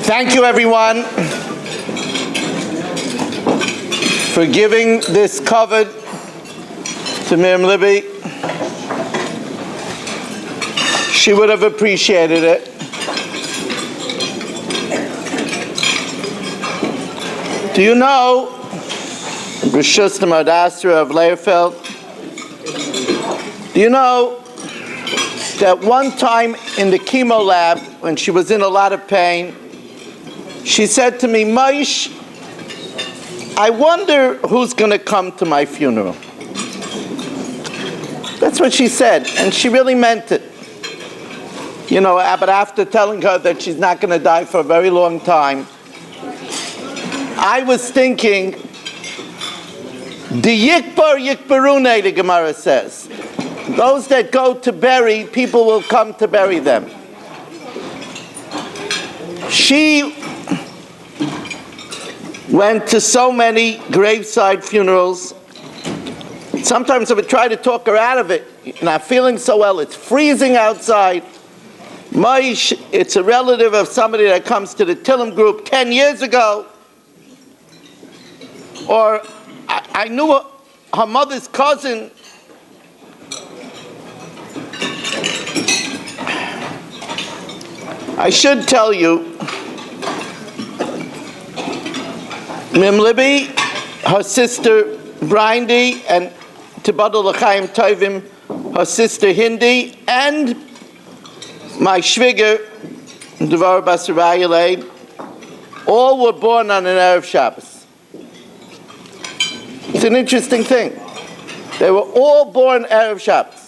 Thank you, everyone, for giving this cover to Miriam Libby. She would have appreciated it. Do you know, Rishus Namadasra of Leierfeld, do you know that one time in the chemo lab, when she was in a lot of pain, she said to me, Maish, I wonder who's going to come to my funeral. That's what she said, and she really meant it. You know, but after telling her that she's not going to die for a very long time, I was thinking, the yikbar yikbarune, the Gemara says. Those that go to bury, people will come to bury them. She went to so many graveside funerals. Sometimes I would try to talk her out of it. Not feeling so well, it's freezing outside. Maish, it's a relative of somebody that comes to the Tillim group 10 years ago. Or I knew her mother's cousin. I should tell you, Mim Libby, her sister Brindy, and Tibadul L'chaim Tovim, her sister Hindi, and my shviger, Devar Basarayale, all were born on an Erev Shabbos. It's an interesting thing. They were all born Erev Shabbos.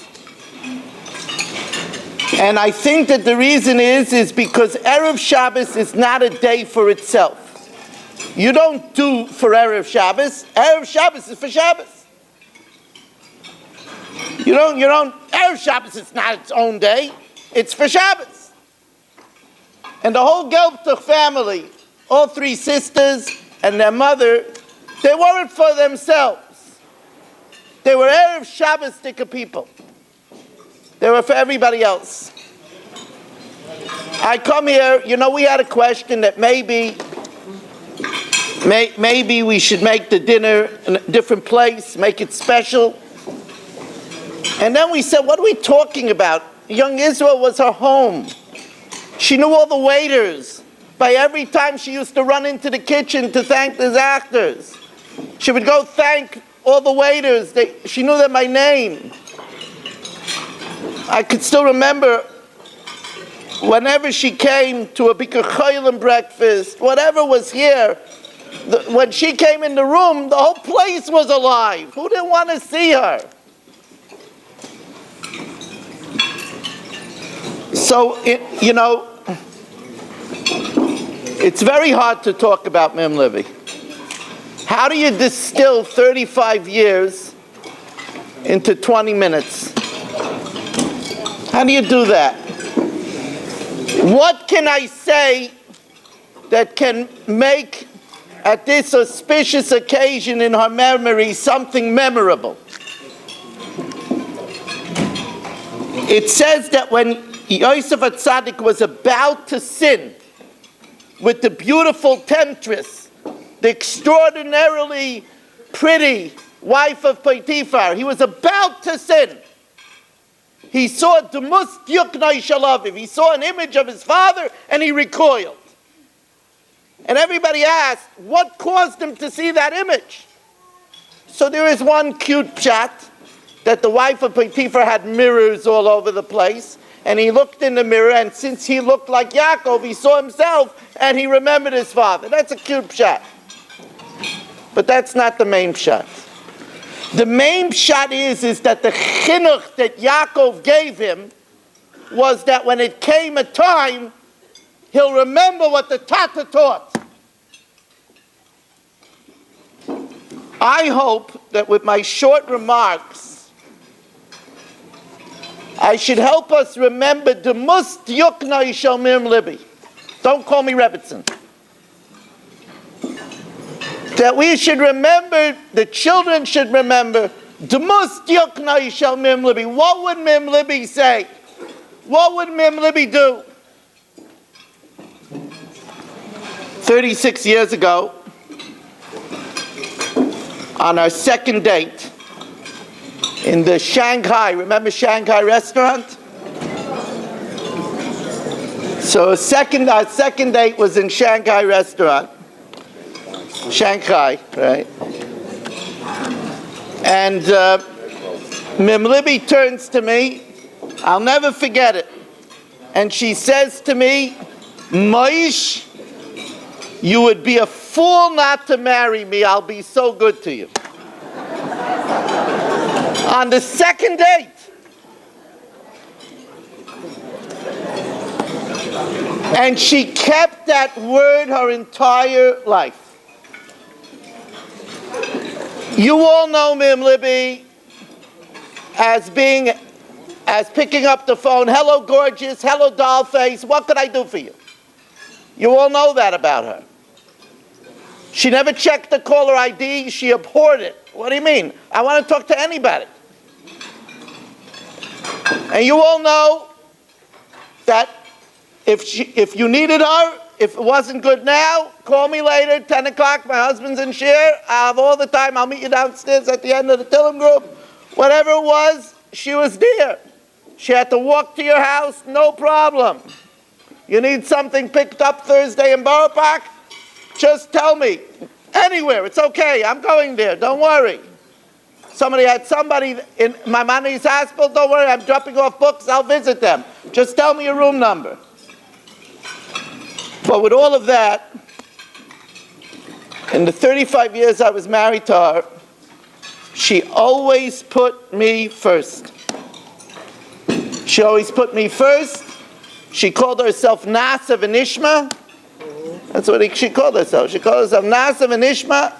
And I think that the reason is because Erev Shabbos is not a day for itself. You don't do for Erev Shabbos. Erev Shabbos is for Shabbos. You don't, Erev Shabbos is not its own day. It's for Shabbos. And the whole Gelbtuch family, all three sisters and their mother, they weren't for themselves. They were Erev Shabbos-tika people. They were for everybody else. I come here, you know, we had a question that maybe we should make the dinner in a different place, make it special. And then we said, what are we talking about? Young Israel was her home. She knew all the waiters. By every time she used to run into the kitchen to thank the actors. She would go thank all the waiters. She knew them by name. I could still remember whenever she came to a Bikur Chaylim breakfast, whatever was here, when she came in the room, the whole place was alive. Who didn't want to see her? So, you know, it's very hard to talk about Mim Libby. How do you distill 35 years into 20 minutes? How do you do that? What can I say that can make, at this auspicious occasion in her memory, something memorable? It says that when Yosef HaTzadik was about to sin with the beautiful temptress, the extraordinarily pretty wife of Potiphar, he was about to sin. He saw Demus Yuknai Shalaviv. He saw an image of his father and he recoiled. And everybody asked, what caused him to see that image? So there is one cute pshat that the wife of Potiphar had mirrors all over the place. And he looked in the mirror, and since he looked like Yaakov, he saw himself and he remembered his father. That's a cute pshat. But that's not the main pshat. The main pshat is that the chinuch that Yaakov gave him was that when it came a time, he'll remember what the Tata taught. I hope that with my short remarks, I should help us remember the must yukna yishal Miriam Libby. Don't call me Rebbitzen. That we should remember, the children should remember, Demus Yukna Shel Mim Libby. What would Mim Libby say? What would Mim Libby do? 36 years ago, on our second date in the Shanghai, remember Shanghai restaurant? So our second date was in Shanghai restaurant. Shanghai, right? And Mim Libby turns to me, I'll never forget it, and she says to me, Moish, you would be a fool not to marry me. I'll be so good to you. On the second date. And she kept that word her entire life. You all know Mim Libby as picking up the phone, hello gorgeous, hello doll face, what could I do for you? You all know that about her. She never checked the caller ID, she abhorred it. What do you mean? I want to talk to anybody. And you all know that if you needed her, if it wasn't good now, call me later, 10 o'clock, my husband's in Shir, I have all the time, I'll meet you downstairs at the end of the Tillim group. Whatever it was, she was there. She had to walk to your house, no problem. You need something picked up Thursday in Borough Park? Just tell me. Anywhere, it's okay, I'm going there, don't worry. Somebody had somebody in my money's hospital, don't worry, I'm dropping off books, I'll visit them. Just tell me your room number. But with all of that, in the 35 years I was married to her, she always put me first. She always put me first. She called herself Nasa V'Nishma. That's what she called herself. She called herself Nasa V'Nishma.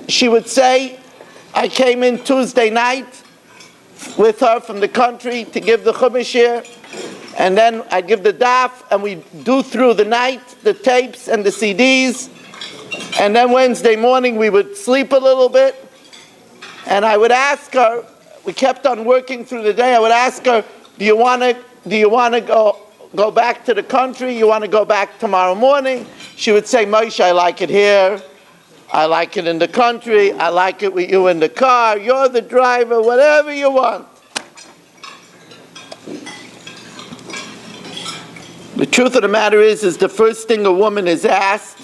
She would say, I came in Tuesday night with her from the country to give the Chumash here. And then I'd give the daf, and we'd do through the night the tapes and the CDs. And then Wednesday morning we would sleep a little bit. And I would ask her, we kept on working through the day, I would ask her, do you want to go back to the country? You want to go back tomorrow morning? She would say, Moshe, I like it here. I like it in the country. I like it with you in the car. You're the driver, whatever you want. The truth of the matter is the first thing a woman is asked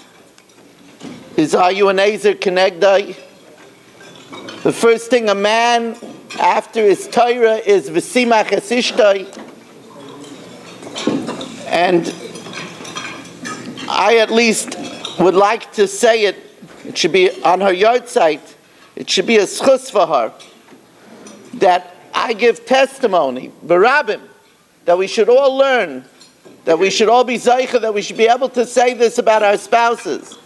is, are you an Ezer Kenegdai? The first thing a man after his Torah is V'simach Esishtai. And I at least would like to say it should be on her Yartzeiht, it should be a schus for her, that I give testimony, Barabim, that we should all learn, that we should all be Zaycha, that we should be able to say this about our spouses,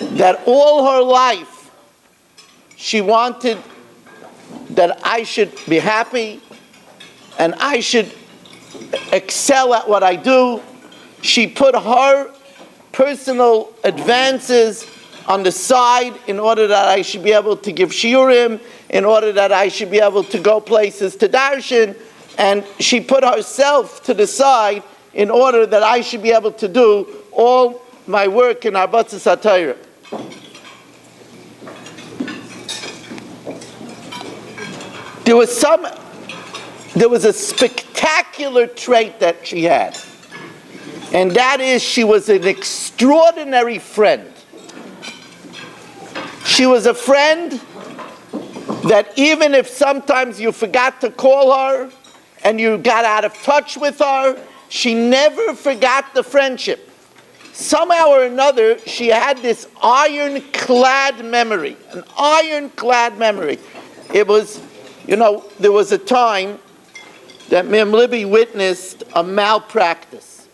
that all her life she wanted that I should be happy and I should excel at what I do. She put her personal advances on the side in order that I should be able to give shiurim, in order that I should be able to go places to darshan, and she put herself to the side in order that I should be able to do all my work in Arbatzas HaTorah. There was a spectacular trait that she had, and that is she was an extraordinary friend. She was a friend that even if sometimes you forgot to call her and you got out of touch with her, she never forgot the friendship. Somehow or another, she had this ironclad memory, an ironclad memory. It was, there was a time that Mim Libby witnessed a malpractice.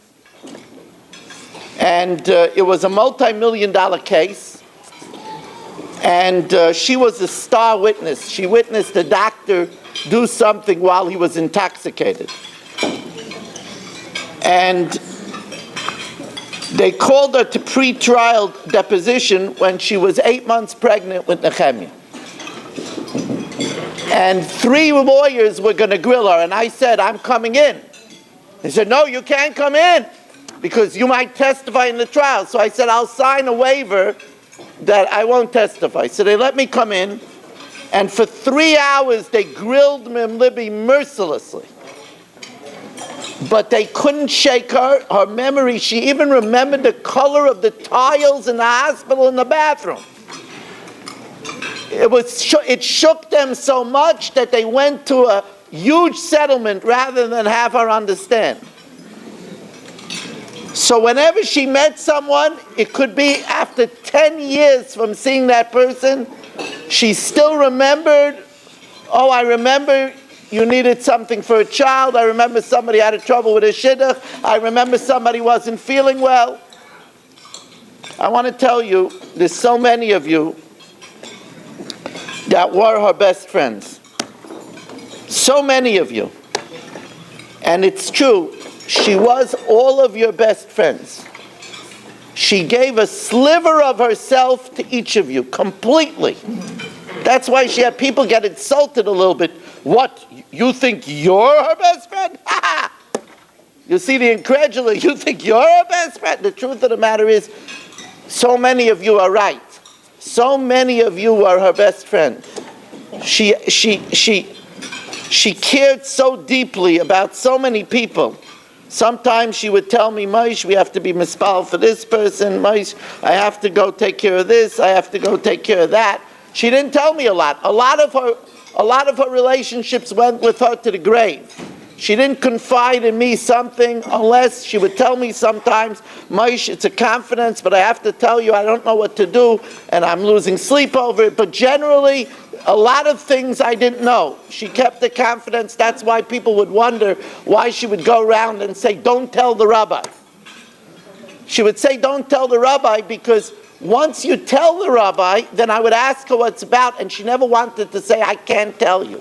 And it was a multi-million-dollar case. And she was a star witness. She witnessed a doctor do something while he was intoxicated. And they called her to pre-trial deposition when she was 8 months pregnant with Nehemiah. And 3 lawyers were going to grill her, and I said, I'm coming in. They said, no, you can't come in because you might testify in the trial. So I said, I'll sign a waiver that I won't testify. So they let me come in, and for 3 hours they grilled Mim Libby mercilessly. But they couldn't shake her memory. She even remembered the color of the tiles in the hospital in the bathroom. It shook them so much that they went to a huge settlement rather than have her understand. So whenever she met someone, it could be after 10 years from seeing that person, she still remembered, oh, I remember you needed something for a child. I remember somebody had a trouble with a shidduch. I remember somebody wasn't feeling well. I want to tell you, there's so many of you that were her best friends. So many of you. And it's true, she was all of your best friends. She gave a sliver of herself to each of you, completely. That's why she had people get insulted a little bit. What, you think you're her best friend? Ha! You see the incredulous, you think you're her best friend? The truth of the matter is, so many of you are right. So many of you are her best friend. She cared so deeply about so many people. Sometimes she would tell me, Maish, we have to be mispal for this person. Maish, I have to go take care of this. I have to go take care of that. She didn't tell me a lot. A lot of her relationships went with her to the grave. She didn't confide in me something unless she would tell me sometimes, Maish, it's a confidence, but I have to tell you I don't know what to do, and I'm losing sleep over it. But generally, a lot of things I didn't know. She kept the confidence. That's why people would wonder why she would go around and say, don't tell the rabbi. She would say, don't tell the rabbi, because once you tell the rabbi, then I would ask her what it's about, and she never wanted to say, I can't tell you.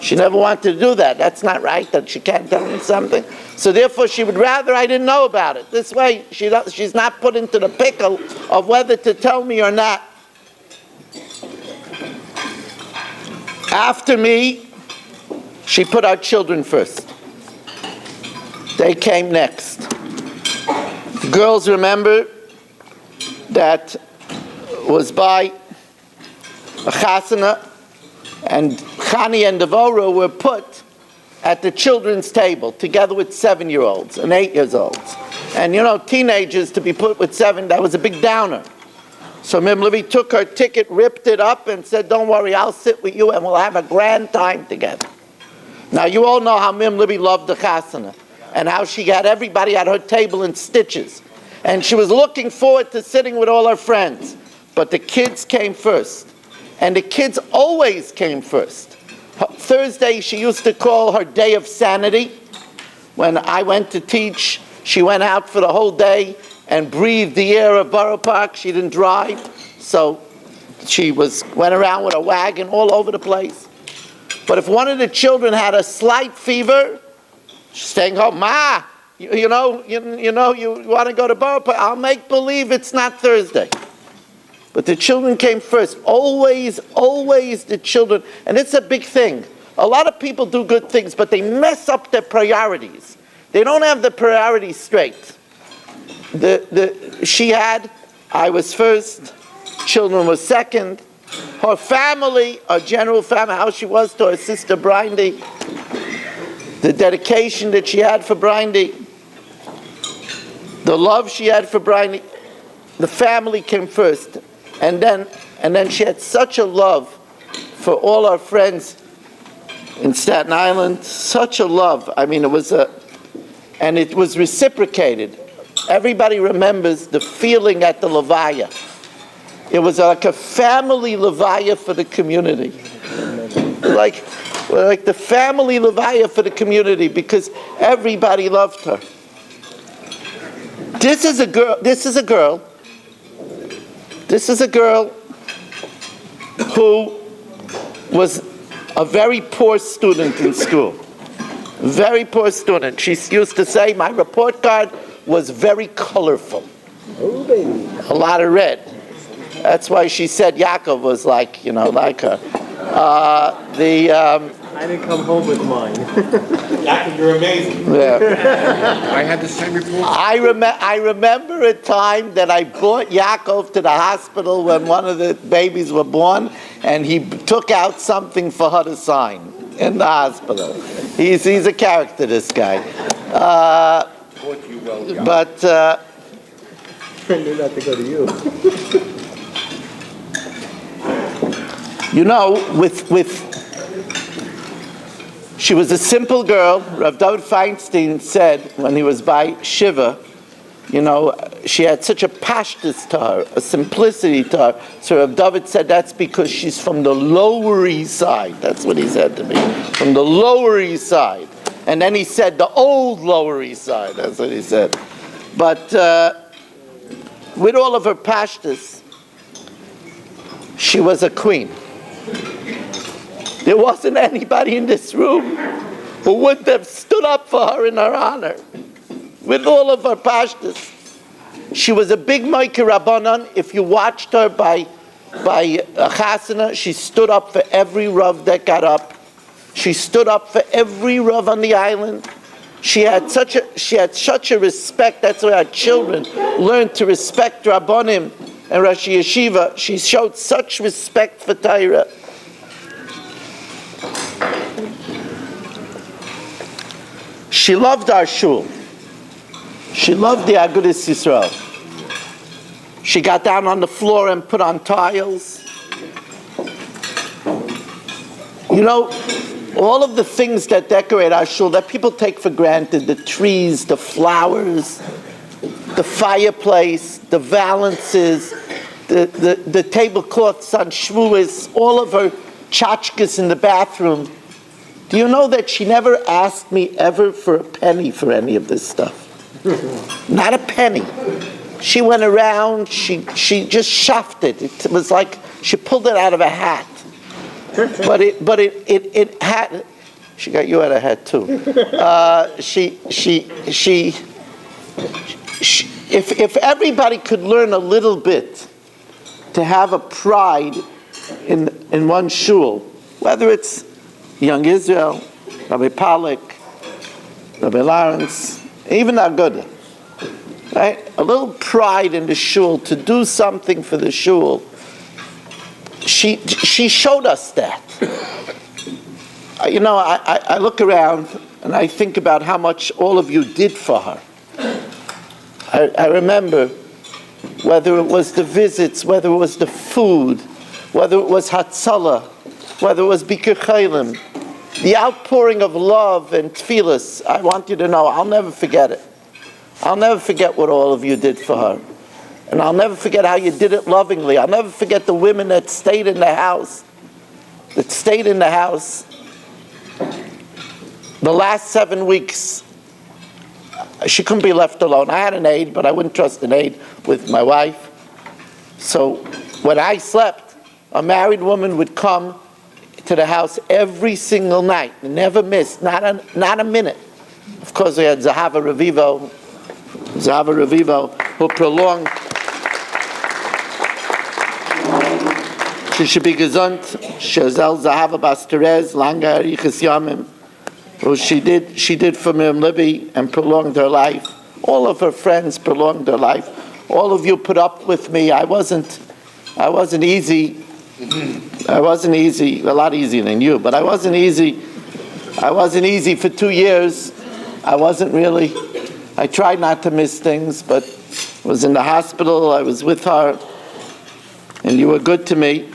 She never wanted to do that. That's not right, that she can't tell me something. So therefore, she would rather I didn't know about it. This way, she's not put into the pickle of whether to tell me or not. After me, she put our children first. They came next. The girls remember that was by a chasana, and Chani and Devorah were put at the children's table together with 7-year-olds and 8-year-olds. And you know, teenagers to be put with 7, that was a big downer. So Mim Libby took her ticket, ripped it up, and said, don't worry, I'll sit with you and we'll have a grand time together. Now you all know how Mim Libby loved the chasana and how she had everybody at her table in stitches. And she was looking forward to sitting with all her friends. But the kids came first. And the kids always came first. Thursday, she used to call her day of sanity. When I went to teach, she went out for the whole day and breathed the air of Borough Park. She didn't drive, so she went around with a wagon all over the place. But if one of the children had a slight fever, she's staying home. Ma, you know, you want to go to Borough Park? I'll make believe it's not Thursday. But the children came first. Always, always the children. And it's a big thing. A lot of people do good things, but they mess up their priorities. They don't have the priorities straight. I was first, children was second. Her family, her general family, how she was to her sister Brindy, the dedication that she had for Brindy, the love she had for Brindy, the family came first. And then she had such a love for all our friends in Staten Island, such a love. I mean, and it was reciprocated. Everybody remembers the feeling at the Levaya. It was like a family Levaya for the community. Like the family Levaya for the community, because everybody loved her. This is a girl who was a very poor student in school. Very poor student. She used to say, my report card was very colorful. Oh, baby. A lot of red. That's why she said Yaakov was like her. I didn't come home with mine. Yaakov, you're amazing. Yeah. I had the same report. I remember a time that I brought Yaakov to the hospital when one of the babies were born, and he took out something for her to sign in the hospital. He's a character, this guy. But I knew not to go to you. you know, she was a simple girl. Rav David Feinstein said when he was by Shiva, you know, she had such a pashtus to her, a simplicity to her. So Rav David said that's because she's from the Lower East Side. That's what he said to me, from the Lower East Side. And then he said the old Lower East Side. That's what he said. But with all of her pashtus, she was a queen. There wasn't anybody in this room who wouldn't have stood up for her in her honor. With all of her pashtus. She was a big Moike Rabbanan. If you watched her by a chasana, she stood up for every Rav that got up. She stood up for every Rav on the island. She had such a respect. That's why our children learned to respect Rabbanim and Rashi Yeshiva. She showed such respect for Torah. She loved our shul. She loved the Agudas Yisrael. She got down on the floor and put on tiles. You know, all of the things that decorate our shul that people take for granted, the trees, the flowers, the fireplace, the valances, the tablecloths on Shavuos, all of her tchotchkes in the bathroom. Do you know that she never asked me ever for a penny for any of this stuff? Not a penny. She went around, she just shoved it. It was like she pulled it out of a hat. But it had, she got you out of a hat too. If everybody could learn a little bit to have a pride in one shul, whether it's Young Israel, Rabbi Pollack, Rabbi Lawrence, even Aguda, right? A little pride in the shul to do something for the shul. She showed us that. You know, I look around and I think about how much all of you did for her. I remember whether it was the visits, whether it was the food, whether it was Hatzalah, whether it was Bikur Chaylim, the outpouring of love and tefillas. I want you to know, I'll never forget it. I'll never forget what all of you did for her. And I'll never forget how you did it lovingly. I'll never forget the women that stayed in the house. The last 7 weeks, she couldn't be left alone. I had an aide, but I wouldn't trust an aide with my wife. So when I slept, a married woman would come to the house every single night, never missed, not a minute. Of course, we had Zahava Revivo, who prolonged. She should be gesund. Shazel Zahava Bas Terez, Langa Arichas Yamim, who she did for Miriam Libby and prolonged her life. All of her friends prolonged her life. All of you put up with me. I wasn't easy. A lot easier than you, but I wasn't easy. I wasn't easy for 2 years. I wasn't really. I tried not to miss things, but I was in the hospital. I was with her, and you were good to me.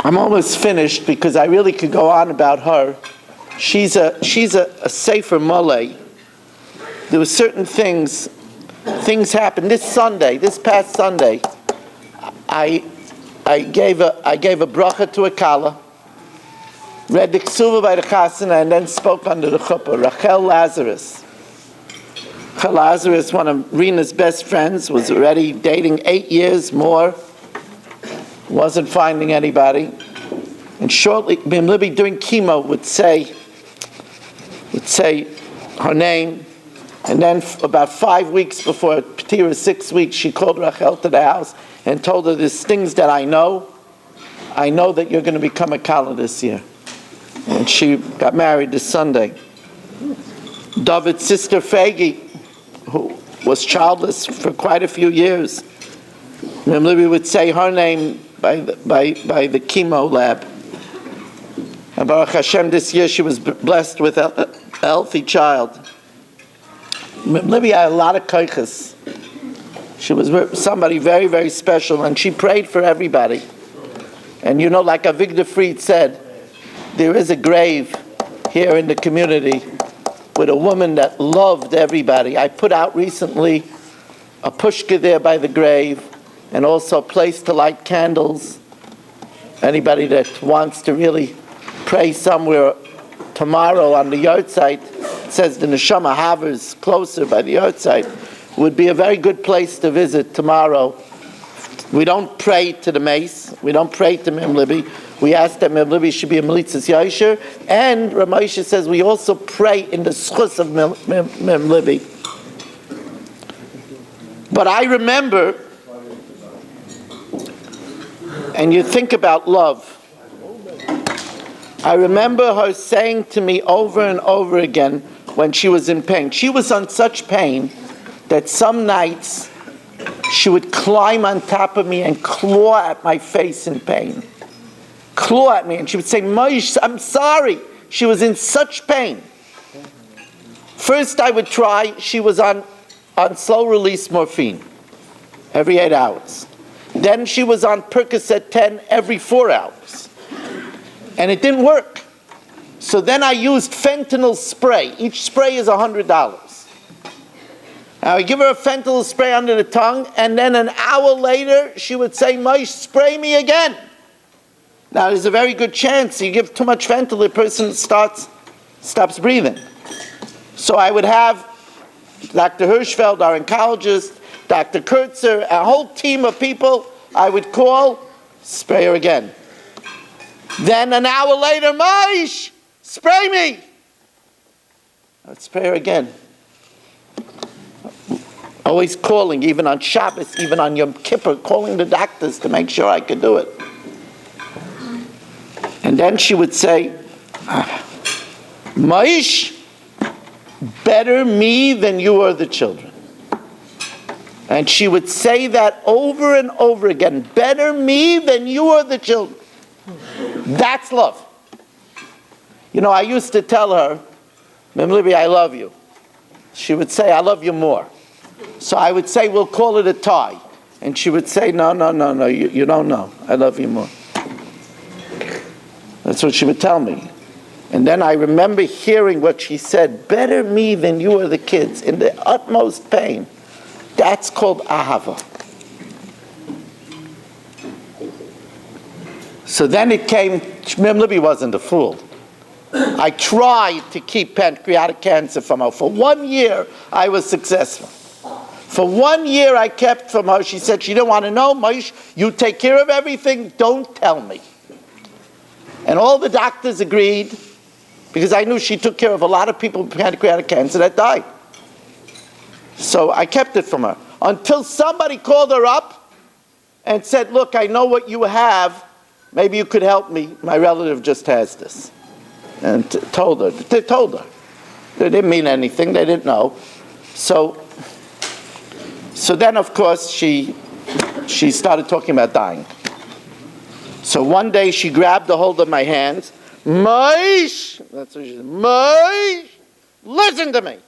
I'm almost finished because I really could go on about her. She's a Sefer Malay. There were certain things happened. This past Sunday, I gave a bracha to a kala, read the ksuva by the chasana, and then spoke under the chuppah. Rachel Lazarus, one of Rena's best friends, was already dating 8 years more, wasn't finding anybody, and shortly, Miriam Libby during chemo would say her name. And then about 5 weeks before Petira, 6 weeks, she called Rachel to the house and told her, there's things that I know that you're going to become a Kala this year. And she got married this Sunday. David's sister Fagi, who was childless for quite a few years, Libby would say her name by the chemo lab. And Baruch Hashem, this year she was blessed with a healthy child. Libby had a lot of koiches. She was somebody very, very special, and she prayed for everybody. And you know, like Avigdor Fried said, there is a grave here in the community with a woman that loved everybody. I put out recently a pushka there by the grave, and also a place to light candles. Anybody that wants to really pray somewhere tomorrow on the Yartzeiht, it says the Neshama hovers closer by the Yartzeiht, would be a very good place to visit tomorrow. We don't pray to the mace. We don't pray to Mem Libby. We ask that Mem Libby should be a Melitzas Yosher. And Ramosha says we also pray in the schus of Mem Libby. But I remember, and you think about love, I remember her saying to me over and over again when she was in pain. She was on such pain that some nights she would climb on top of me and claw at my face in pain. Claw at me, and she would say, Moshe, I'm sorry. She was in such pain. First I would try, she was on slow release morphine every 8 hours. Then she was on Percocet 10 every 4 hours. And it didn't work. So then I used fentanyl spray. Each spray is $100. Now I give her a fentanyl spray under the tongue, and then an hour later she would say, Moshe, spray me again. Now there's a very good chance you give too much fentanyl, the person stops breathing. So I would have Dr. Hirschfeld, our oncologist, Dr. Kurtzer, a whole team of people I would call, spray her again. Then an hour later, Moshe, spray me. I would spray her again. Always calling, even on Shabbos, even on Yom Kippur, calling the doctors to make sure I could do it. And then she would say, Moshe, better me than you are the children. And she would say that over and over again, better me than you are the children. That's love. You know, I used to tell her, Mem Libby, I love you. She would say, I love you more. So I would say, we'll call it a tie. And she would say, no, you don't know. I love you more. That's what she would tell me. And then I remember hearing what she said, better me than you are the kids, in the utmost pain. That's called ahava. So then it came, Mem Libby wasn't a fool. I tried to keep pancreatic cancer from her. For 1 year, I was successful. For 1 year, I kept from her. She said she didn't want to know. Moshe, you take care of everything. Don't tell me. And all the doctors agreed, because I knew she took care of a lot of people with pancreatic cancer that died. So I kept it from her. Until somebody called her up and said, look, I know what you have. Maybe you could help me. My relative just has this. And told her. They told her. They didn't mean anything. They didn't know. So then, of course, she started talking about dying. So one day she grabbed a hold of my hands. Moshe, that's what she said. Moshe, listen to me.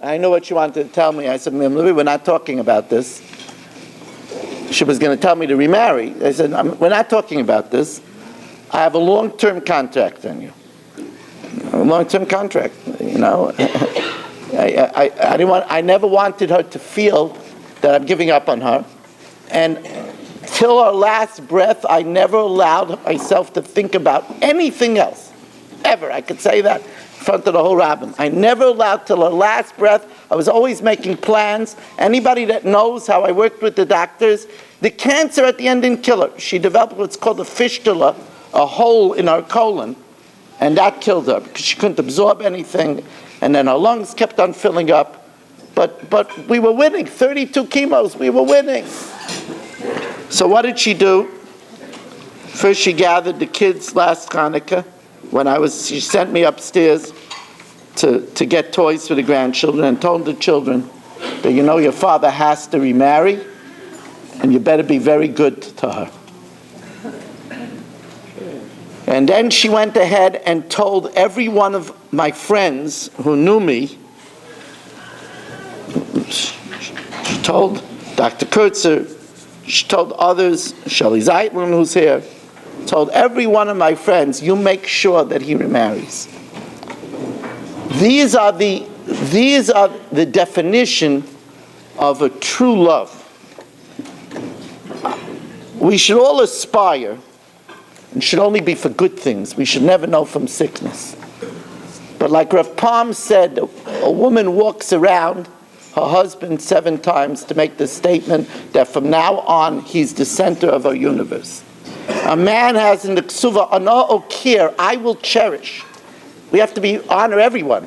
I know what she wanted to tell me. I said, Miriam, we're not talking about this. She was going to tell me to remarry. I said, we're not talking about this. I have a long-term contract on you. A long-term contract, you know. I never wanted her to feel that I'm giving up on her. And till her last breath, I never allowed myself to think about anything else. Ever. I could say that in front of the whole rabbin. I never allowed till her last breath. I was always making plans. Anybody that knows how I worked with the doctors, the cancer at the end didn't kill her. She developed what's called a fistula, a hole in her colon, and that killed her because she couldn't absorb anything, and then her lungs kept on filling up. But we were winning. 32 chemos, we were winning. So what did she do? First she gathered the kids last Hanukkah. She sent me upstairs to get toys for the grandchildren and told the children that your father has to remarry and you better be very good to her. And then she went ahead and told every one of my friends who knew me, she told Dr. Kurtzer, she told others, Shelley Zeitlin who's here, told every one of my friends, you make sure that he remarries. These are the definition of a true love. We should all aspire, and should only be for good things. We should never know from sickness. But like Rav Palm said, a woman walks around her husband 7 times to make the statement that from now on he's the center of our universe. A man has in the ksuva, ana okir, I will cherish. We have to honor everyone,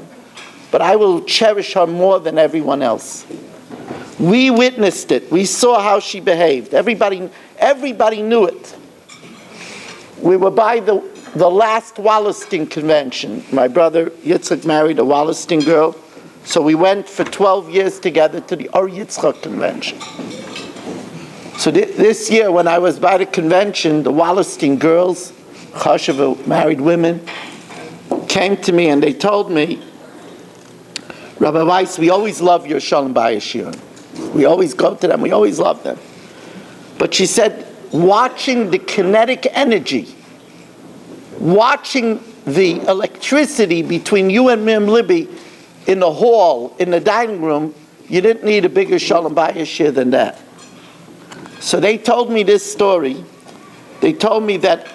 but I will cherish her more than everyone else. We witnessed it. We saw how she behaved. Everybody knew it. We were by the last Wallerstein convention. My brother Yitzchak married a Wallerstein girl, so we went for 12 years together to the Or Yitzchak convention. So this year, when I was by the convention, the Wallerstein girls, Chasheva married women, came to me and they told me, Rabbi Weiss, we always love your Shalom Bayis shiurim. We always go to them, we always love them. But she said, watching the kinetic energy, watching the electricity between you and Miriam Libby in the hall, in the dining room, you didn't need a bigger Shalom Bayis shiur than that. So they told me this story. They told me that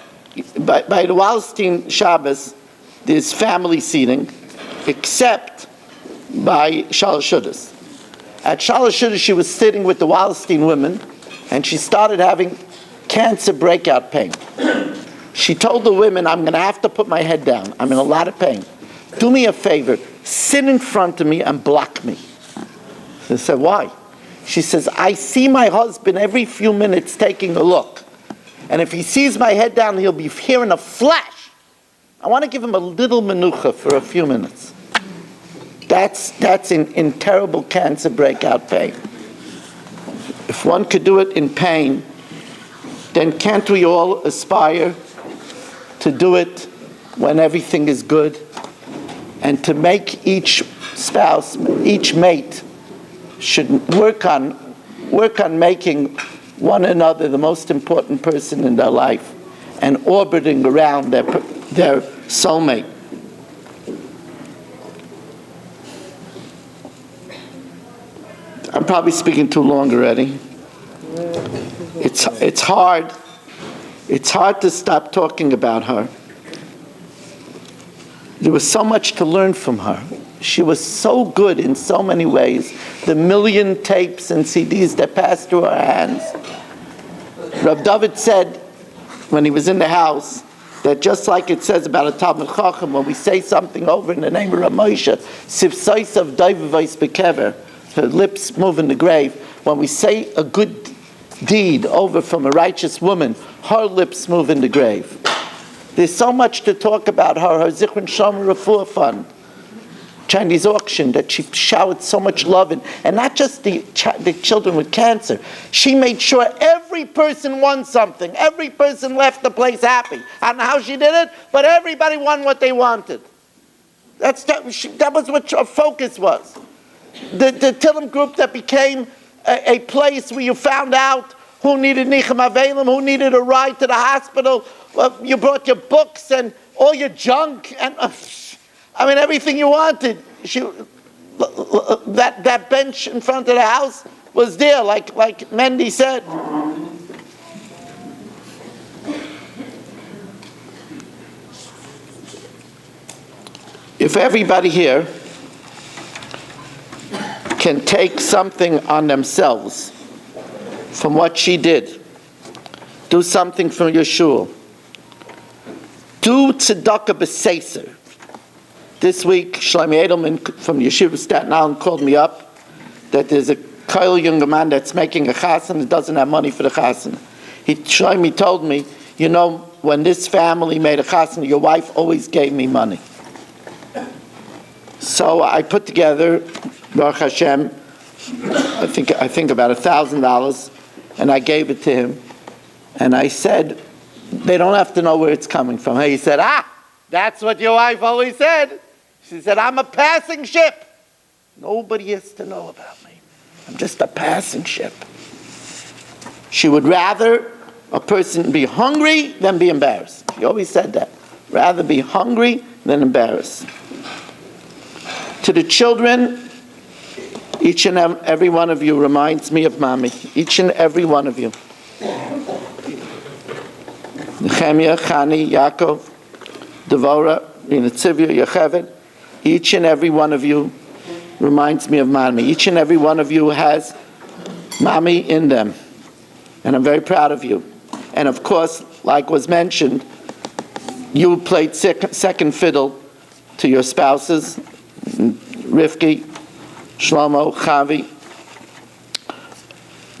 by the Wallerstein Shabbos, there's family seating, except by Shalosh Shudas. At Shalosh Shudas, she was sitting with the Wallerstein women, and she started having cancer breakout pain. She told the women, I'm going to have to put my head down. I'm in a lot of pain. Do me a favor, sit in front of me and block me. They said, why? She says, I see my husband every few minutes taking a look. And if he sees my head down, he'll be hearing a flash. I want to give him a little menucha for a few minutes. That's in terrible cancer breakout pain. If one could do it in pain, then can't we all aspire to do it when everything is good? And to make each spouse, each mate, should work on making one another the most important person in their life and orbiting around their soulmate. I'm probably speaking too long already. It's hard. It's hard to stop talking about her. There was so much to learn from her. She was so good in so many ways. The million tapes and CDs that passed through her hands. Rav David said, when he was in the house, that just like it says about a Talmud Chacham, when we say something over in the name of Rav Moshe, Sivsoisav Daivavais Bekever, her lips move in the grave. When we say a good deed over from a righteous woman, her lips move in the grave. There's so much to talk about her Zichron Shomer Refuah Fund, Chinese auction that she showered so much love in, and not just the children with cancer. She made sure every person won something. Every person left the place happy. I don't know how she did it, but everybody won what they wanted. That was what her focus was. The Tillim group that became a place where you found out who needed Nichem Avelim, who needed a ride to the hospital. You brought your books and all your junk and everything you wanted. That bench in front of the house was there, like Mendy said. If everybody here can take something on themselves from what she did, do something from your shul, do tzedakah b'seiser. This week, Shlomi Edelman from Yeshiva Staten Island called me up that there's a koil younger man that's making a chassan that doesn't have money for the chassan. Shlomi told me, you know, when this family made a chasna, your wife always gave me money. So I put together, Baruch Hashem, I think about $1,000, and I gave it to him. And I said, they don't have to know where it's coming from. He said, that's what your wife always said. She said, I'm a passing ship. Nobody has to know about me. I'm just a passing ship. She would rather a person be hungry than be embarrassed. She always said that. Rather be hungry than embarrassed. To the children, each and every one of you reminds me of Mommy. Each and every one of you. Nehemiah, Chani, Yaakov, Devora, Rina Tzivya, Yocheved. Each and every one of you reminds me of Mommy. Each and every one of you has Mommy in them. And I'm very proud of you. And of course, like was mentioned, you played second fiddle to your spouses, Rivki, Shlomo, Chavi,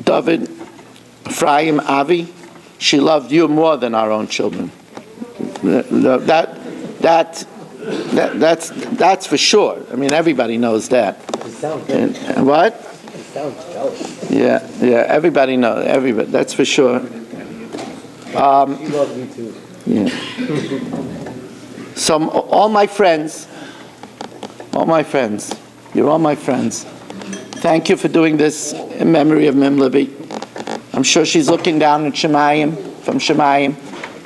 David, Ephraim, Avi. She loved you more than our own children. That's for sure. I mean, everybody knows that. And what? It sounds jealous. Yeah, everybody knows. Everybody, that's for sure. She loves me too. Yeah. So all my friends, you're all my friends. Thank you for doing this in memory of Mim Libby. I'm sure she's looking down at from Shemayim,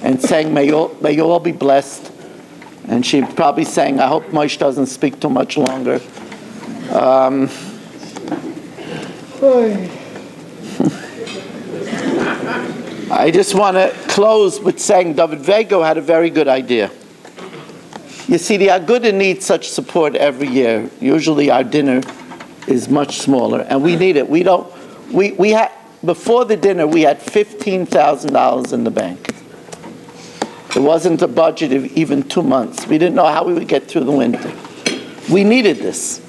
and saying, may you all be blessed. And she's probably saying, I hope Moshe doesn't speak too much longer. I just want to close with saying David Vego had a very good idea. You see, the Aguda needs such support every year. Usually our dinner is much smaller, and we need it. We had, before the dinner, we had $15,000 in the bank. There wasn't a budget of even 2 months. We didn't know how we would get through the winter. We needed this.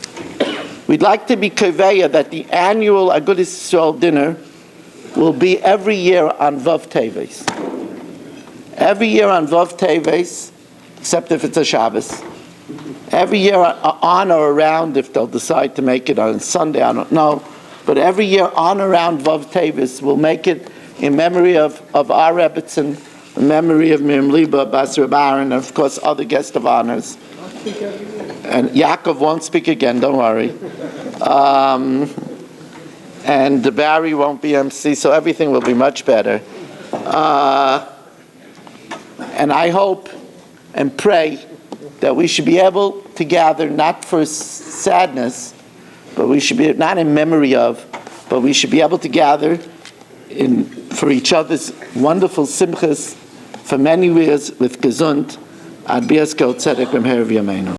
We'd like to be kaveya that the annual Agudas Yisrael dinner will be every year on Vav Teves. Every year on Vav Teves, except if it's a Shabbos. Every year on or around, if they'll decide to make it on Sunday, I don't know. But every year on around Vav Teves, we'll make it in memory of our Rebbitzen, in memory of Miriam Liba, Bas Reb Aaron, and of course other guests of honors. And Yaakov won't speak again, don't worry. And Barry won't be MC, so everything will be much better. And I hope and pray that we should be able to gather not for sadness, but we should be not in memory of, but we should be able to gather for each other's wonderful simchas for many years with gesund ad bias tzedek b'mher v'yameinu.